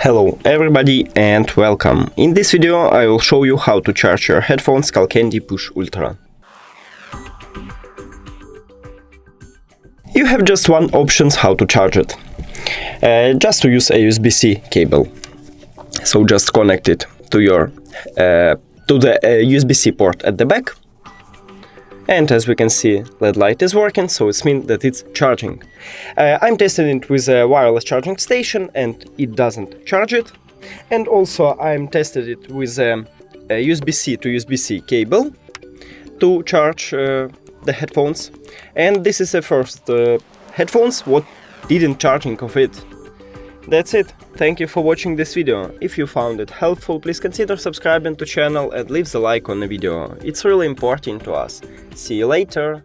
Hello everybody and welcome. In this video I will show you how to charge your headphones Skullcandy Push Ultra. You have just one option how to charge it. Just to use a USB-C cable. So just connect it to your to the USB-C port at the back. And as we can see, LED light is working, so it means that it's charging. I'm testing it with a wireless charging station and it doesn't charge it. And also I'm tested it with a USB-C to USB-C cable to charge the headphones. And this is the first headphones what didn't charging of it. That's it. Thank you for watching this video. If you found it helpful, please consider subscribing to channel and leave the like on the video. It's really important to us. See you later.